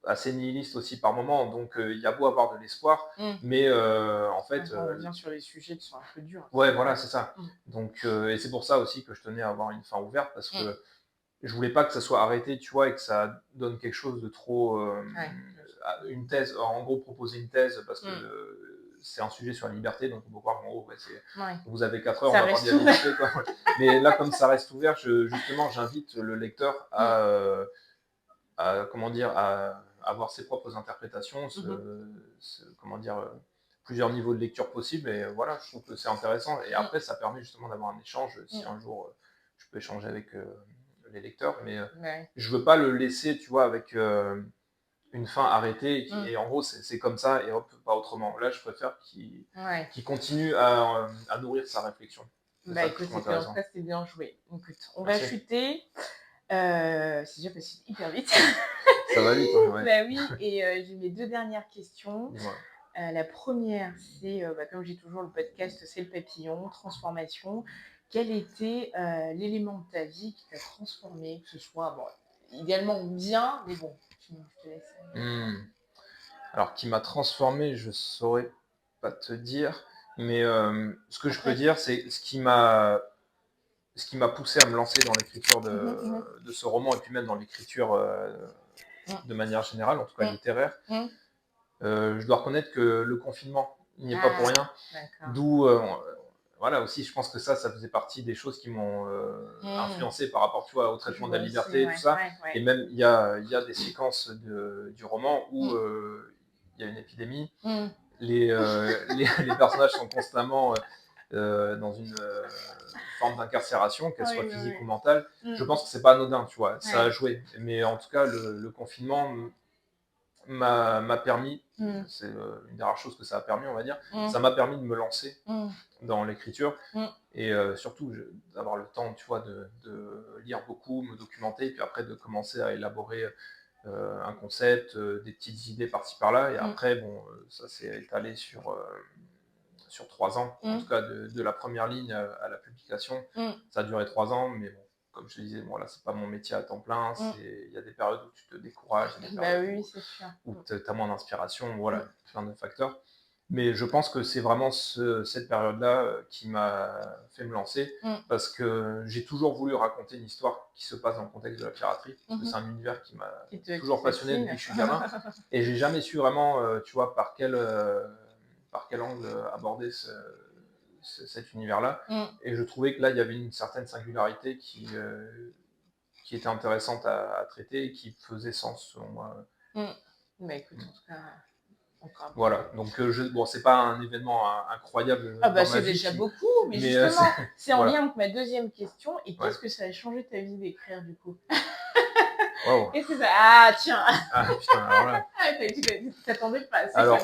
assez nihiliste aussi par moments. Donc, il y a beau avoir de l'espoir, mm. mais en fait, Après, on revient sur les sujets qui sont un peu durs. ouais, C'est voilà, vrai. c'est ça. Mm, Donc, et c'est pour ça aussi que je tenais à avoir une fin ouverte, parce mm. que je voulais pas que ça soit arrêté, tu vois, et que ça donne quelque chose de trop. Ouais. Une thèse, en gros, proposer une thèse, parce que Mm, c'est un sujet sur la liberté, donc on peut voir qu'en gros, ouais, ouais. vous avez 4 heures, on Ça va parler reste de la ouvert. liberté, quoi. Mais là, comme ça reste ouvert, justement, j'invite le lecteur Mm, comment dire, à avoir ses propres interprétations, mhm, comment dire, plusieurs niveaux de lecture possibles, et voilà, je trouve que c'est intéressant. Et mm, après, ça permet justement d'avoir un échange, si mm. un jour je peux échanger avec les lecteurs, mais Ouais. je veux pas le laisser, tu vois, avec une fin arrêtée, Mm, et en gros, c'est comme ça, et hop, pas autrement. Là, je préfère ouais. qu'il continue à nourrir sa réflexion. C'est Bah ça que je écoute, trouve en tout intéressant. cas, c'était bien joué. Écoute, on va Merci. chuter. C'est déjà passé hyper vite. Ça va vite, hein, ouais. Bah oui, et j'ai mes deux dernières questions. Dis-moi. La première, c'est, bah, comme j'ai toujours le podcast, c'est le papillon, transformation. Quel était l'élément de ta vie qui t'a transformé, que ce soit, bon, idéalement bien, mais bon, je te laisse. Hmm. Alors, qui m'a transformé, je saurais pas te dire, mais ce que je peux Après, dire, c'est ce qui m'a poussé à me lancer dans l'écriture mhm, mhm, de ce roman, et puis même dans l'écriture mm, de manière générale, en tout cas mm, littéraire. mm. Je dois reconnaître que le confinement n'y est pas pour Ah, rien, d'accord. d'où voilà aussi, je pense que ça faisait partie des choses qui m'ont Mm. influencé par rapport, tu vois, au Je traitement de la vois aussi, liberté et tout ouais, ça. ouais, Et ouais. même il y a des séquences du roman où Mm, il y a une épidémie, mm. les personnages sont constamment dans une forme d'incarcération, qu'elle Oui, soit oui, physique ou oui. mentale. Je Mm. pense que c'est pas anodin, tu vois, ça a Ouais. joué. Mais en tout cas, le confinement m'a permis, Mm, c'est une des rares choses que ça a permis, on va dire, mm, ça m'a permis de me lancer mm, dans l'écriture, mm, et surtout d'avoir le temps, tu vois, de lire beaucoup, me documenter, et puis après de commencer à élaborer un concept, des petites idées par-ci par-là, et mm, après, bon, ça s'est étalé sur 3 ans, en tout mm, cas de la première ligne à la publication. mm, Ça a duré 3 ans, mais bon, comme je te disais, bon, là, c'est pas mon métier à temps plein, mm. il y a des périodes où tu te décourages, il y a des Bah périodes oui, c'est sûr. où tu as moins d'inspiration, Mm, voilà, plein de facteurs. Mais je pense que c'est vraiment cette période-là qui m'a fait me lancer, mm, parce que j'ai toujours voulu raconter une histoire qui se passe dans le contexte de la piraterie, parce que mhm. c'est un univers qui m'a Qui te toujours passionné depuis fascine. que je suis gamin, et j'ai jamais su vraiment, tu vois, par quel angle aborder cet univers-là. Mm, Et je trouvais que là, il y avait une certaine singularité qui était intéressante à traiter, et qui faisait sens selon moi. mm. Bah écoute, en tout cas, encore Voilà, bravo. donc bon, c'est pas un événement incroyable Ah bah dans ma c'est vie, déjà qui, beaucoup, mais mais justement, c'est en lien voilà, avec ma deuxième question. Et ouais, qu'est-ce que ça a changé ta vie d'écrire du coup? waouh, Qu'est-ce que ça... Ah tiens. ah putain, alors là, Ah, tu t'attendais pas, c'est quoi? alors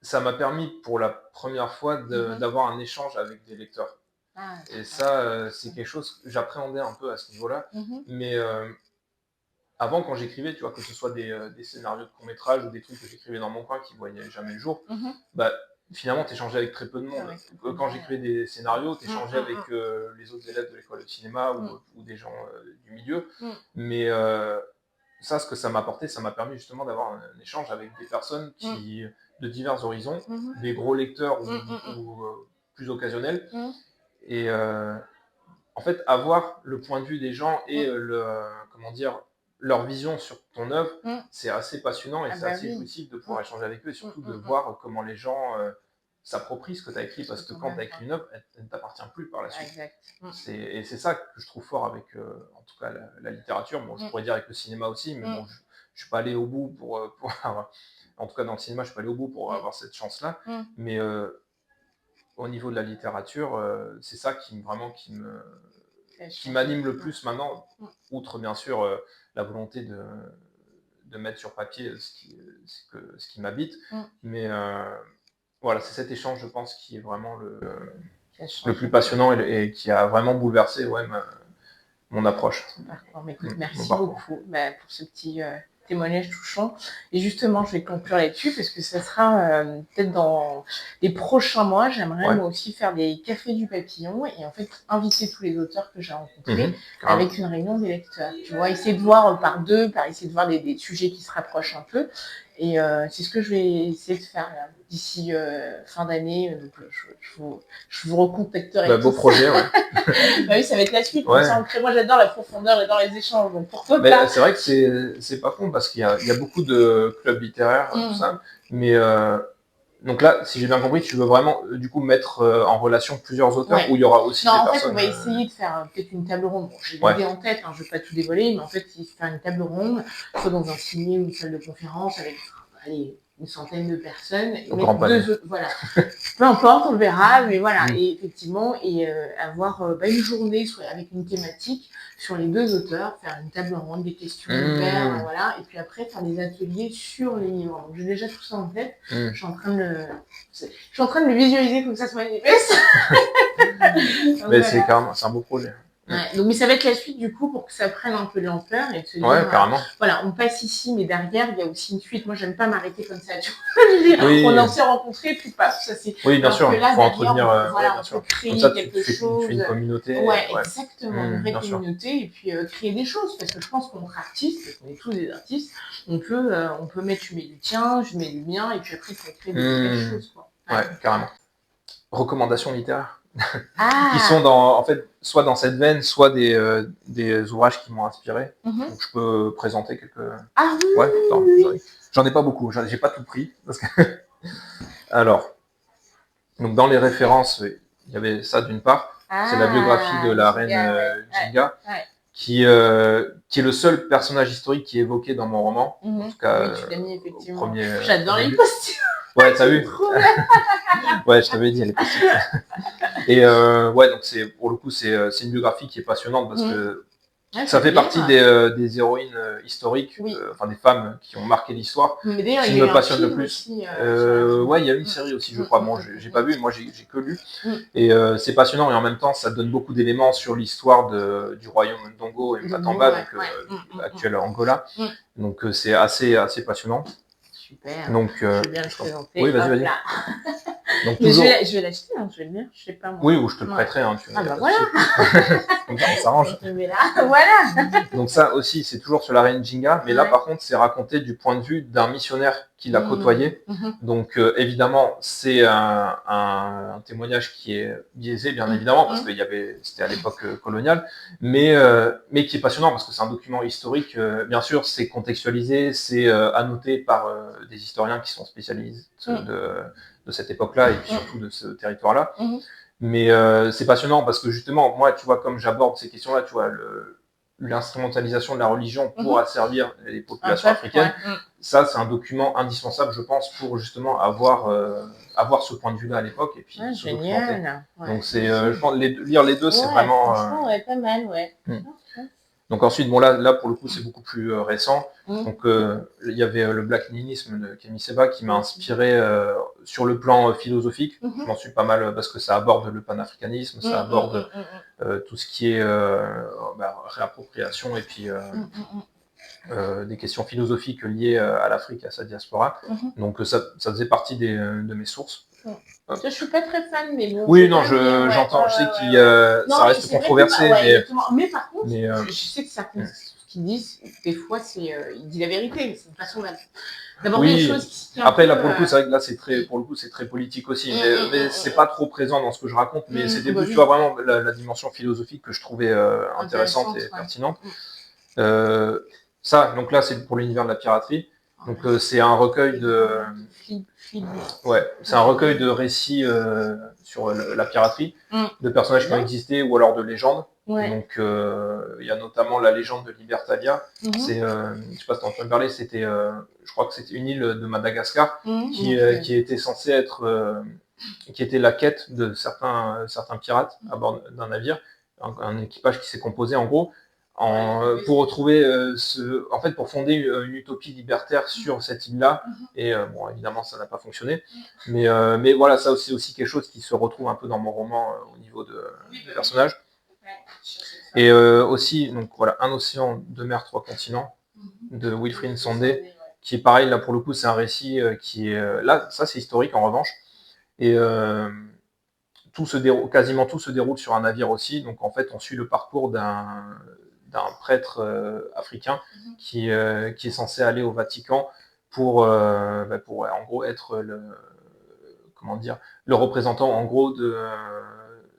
ça m'a permis pour la première fois Mhm. d'avoir un échange avec des lecteurs, Ah et super. ça, c'est quelque chose que j'appréhendais un peu à ce niveau-là, Mhm, mais avant, quand j'écrivais, tu vois, que ce soit des scénarios de court-métrage ou des trucs que j'écrivais dans mon coin qui voyaient jamais le jour, mhm. bah, finalement, tu échangeais avec très peu de monde. Avec très peu de Quand gens, j'écrivais ouais. des scénarios, tu Mm, échangeais avec mm, les autres élèves de l'école de cinéma, mm, ou des gens du milieu. mm, Mais ça, ce que ça m'a apporté, ça m'a permis justement d'avoir un échange avec des personnes mm, de divers horizons, mm, mhm, des gros lecteurs mm, mm, mm. plus occasionnel. Mmh. Et en fait, avoir le point de vue des gens et comment dire, leur vision sur ton œuvre, Mmh. c'est assez passionnant et Ah c'est bah assez oui. jouissif de pouvoir échanger avec eux et surtout de Mmh. voir comment les gens s'approprient ce que tu as écrit. Parce C'est que ton quand tu as œuvre. écrit une œuvre, elle ne t'appartient plus par la suite. Exact. Et c'est ça que je trouve fort avec, en tout cas, la littérature. Bon, je pourrais dire avec le cinéma aussi, mais bon, je ne suis pas allé au bout pour avoir... En tout cas, dans le cinéma, je ne suis pas allé au bout pour avoir cette chance-là. Mais au niveau de la littérature, c'est ça qui m'anime le plus maintenant, outre bien sûr la volonté de mettre sur papier ce qui m'habite. Mais voilà, c'est cet échange, je pense, qui est vraiment le plus passionnant et qui a vraiment bouleversé mon approche. Ton parcours. Mais écoute, merci beaucoup pour ce petit témoignage touchant. Et justement, je vais conclure là-dessus parce que ça sera peut-être dans les prochains mois. J'aimerais moi aussi faire des cafés du papillon et en fait inviter tous les auteurs que j'ai rencontrés avec une réunion des lecteurs. Tu vois, essayer de voir essayer de voir des sujets qui se rapprochent un peu. Et c'est ce que je vais essayer de faire là, d'ici fin d'année. Donc, je vous recontacterai. Beau projet, ouais. Bah oui, ça va être la suite. Moi, j'adore la profondeur, j'adore les échanges. Donc pourquoi pas. C'est vrai que c'est pas con parce qu'il y a beaucoup de clubs littéraires, tout ça. Mais donc là, si j'ai bien compris, tu veux vraiment du coup mettre en relation plusieurs auteurs où il y aura aussi des personnes... on va essayer de faire peut-être une table ronde. Bon, j'ai l'idée en tête, je ne vais pas tout dévoiler, mais en fait, il faut faire une table ronde, soit dans un ciné ou une salle de conférence avec une centaine de personnes. Voilà. Peu importe, on verra, mais voilà. Et effectivement, avoir une journée soit avec une thématique sur les deux auteurs, faire une table ronde, des questions ouvertes, voilà, et puis après faire des ateliers sur les livres. Donc j'ai déjà tout ça en tête. Je suis en train de le visualiser comme ça se manifeste. Mais c'est un beau projet. Donc, mais ça va être la suite du coup pour que ça prenne un peu de l'ampleur et de se dire, voilà, on passe ici, mais derrière il y a aussi une suite. Moi, j'aime pas m'arrêter comme ça. Tu vois, on en s'est rencontrés, puis pas. Ça, c'est... Oui, bien sûr. Il faut entretenir. on peut créer quelque chose. Tu fais une communauté. Exactement, une vraie communauté et puis créer des choses parce que je pense qu'on est artistes, parce qu'on est tous des artistes. On peut mettre, tu mets du tien, je mets du mien et puis après, tu crées des choses. Quoi. Ouais, carrément. Recommandations littéraires. Qui sont en fait soit dans cette veine, soit des ouvrages qui m'ont inspiré. Donc je peux présenter quelques. Ah oui. J'en ai pas beaucoup, j'ai pas tout pris. Parce que alors, donc dans les références, il y avait ça d'une part. C'est la biographie de la reine Jinga, qui est le seul personnage historique qui est évoqué dans mon roman. En tout cas, tu l'as mis effectivement. Premier, j'adore les costumes. Ouais, t'as vu. Ouais, je t'avais dit, elle est possible. Et donc pour le coup, c'est une biographie qui est passionnante parce que ça fait partie des héroïnes historiques, enfin des femmes qui ont marqué l'histoire, qui me passionnent le plus. Aussi, il y a une série aussi, je crois. Bon, j'ai pas vu, moi j'ai que lu. Et c'est passionnant et en même temps, ça donne beaucoup d'éléments sur l'histoire du royaume Ndongo et Mbatamba, donc actuel Angola. Donc c'est assez passionnant. Super. Donc, je vais bien le présenter. Oui, vas-y. Donc, toujours... je vais l'acheter, je vais le lire, je sais pas moi. Oui, ou je te le prêterai. Voilà. Comme ça, on s'arrange. Voilà. Donc ça aussi, c'est toujours sur la reine Jinga, mais là, par contre, c'est raconté du point de vue d'un missionnaire qui l'a côtoyé. Donc, évidemment, c'est un témoignage qui est biaisé, bien évidemment, parce que c'était à l'époque coloniale, mais qui est passionnant parce que c'est un document historique. Bien sûr, c'est contextualisé, c'est annoté par des historiens qui sont spécialisés de cette époque-là et puis surtout de ce territoire-là. Mais c'est passionnant parce que justement, moi, tu vois, comme j'aborde ces questions-là, tu vois, l'instrumentalisation de la religion pour asservir les populations africaines, ça, c'est un document indispensable, je pense, pour justement avoir ce point de vue-là à l'époque et puis se documenter. Donc, je pense, lire les deux, c'est vraiment... Franchement, pas mal, Donc ensuite, bon là pour le coup, c'est beaucoup plus récent. Donc il y avait le Black Leninisme de Kemi Seba qui m'a inspiré sur le plan philosophique. Je m'en suis pas mal parce que ça aborde le panafricanisme, ça aborde tout ce qui est réappropriation et puis des questions philosophiques liées à l'Afrique, à sa diaspora. Donc ça faisait partie de mes sources. Je suis pas très fan, mais bon. Oui, non, j'entends. Je sais que ça reste controversé, mais par contre, je sais que certains qu'il dit, des fois, il dit la vérité, c'est une façon d'aborder les Oui, choses qui après là pour le coup c'est vrai que là c'est très politique aussi, mais c'est mm. pas trop présent dans ce que je raconte, mais c'était Bah plus, tu oui, vois, vraiment la dimension philosophique que je trouvais intéressante et intéressante, ouais. pertinente. Ça, donc là c'est pour l'univers de la piraterie. Donc c'est un recueil c'est un recueil de récits sur la piraterie, de personnages qui ont existé ou alors de légendes. Ouais. Donc il y a notamment la légende de Libertalia. C'est, je sais pas si t'as entendu parler, c'était, je crois que c'était une île de Madagascar qui était censée être, qui était la quête de certains pirates à bord d'un navire, un équipage qui s'est composé en gros. Pour retrouver en fait, pour fonder une utopie libertaire sur cette île-là. Et bon, évidemment, ça n'a pas fonctionné. Mais voilà, ça c'est aussi quelque chose qui se retrouve un peu dans mon roman au niveau des personnages. Et aussi, donc voilà, Un océan, deux mers, trois continents de Wilfried Sondé, qui est pareil, là pour le coup, c'est un récit qui est. Là, ça c'est historique en revanche. Et quasiment tout se déroule sur un navire aussi. Donc en fait, on suit le parcours d'un prêtre africain qui est censé aller au Vatican pour en gros être le représentant en gros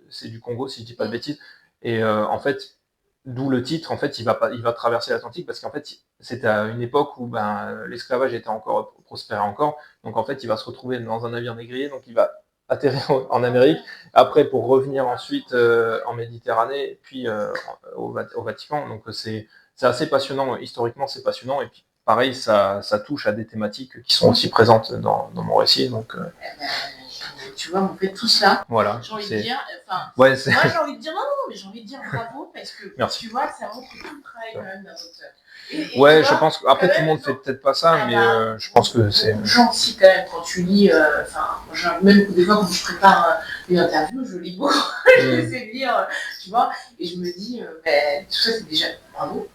c'est du Congo si je dis pas de bêtises. Et en fait, d'où le titre, en fait, il va traverser l'Atlantique parce qu'en fait, c'était à une époque où l'esclavage était encore prospérait encore. Donc en fait, il va se retrouver dans un navire négrier, donc il va atterrir en Amérique, après pour revenir ensuite en Méditerranée, puis au Vatican. Donc c'est assez passionnant, historiquement c'est passionnant, et puis pareil, ça touche à des thématiques qui sont aussi présentes dans mon récit. Donc, tu vois, on fait tout ça. Voilà. J'ai envie de dire, ouais, moi j'ai envie de dire non, mais j'ai envie de dire bravo parce que tu vois, ça montre tout le travail quand même d'un auteur. Ouais, je pense qu'après tout le monde fait peut-être pas ça, mais je pense que c'est. Gentil quand même quand tu lis, même des fois quand je prépare une interview, je lis beaucoup, j'essaie de lire, tu vois, et je me dis, tout ça c'est déjà bravo.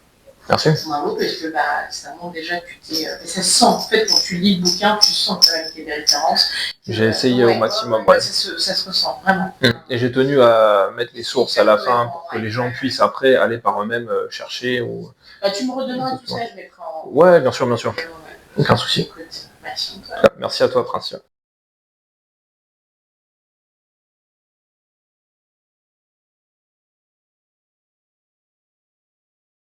Merci. Bravo parce que ça montre déjà que tu t'es. Ça se sent en fait quand tu lis le bouquin, tu sens quand même qu'il y a des références. J'ai essayé au maximum. Ouais, ça se ressent vraiment. Et j'ai tenu à mettre les sources à la fin pour que les gens puissent après aller par eux-mêmes chercher. Ou... tu me redonneras tout ça, je mettrai en. Ouais, bien sûr, bien sûr. Aucun souci. Écoute, merci. Merci à toi, Principe.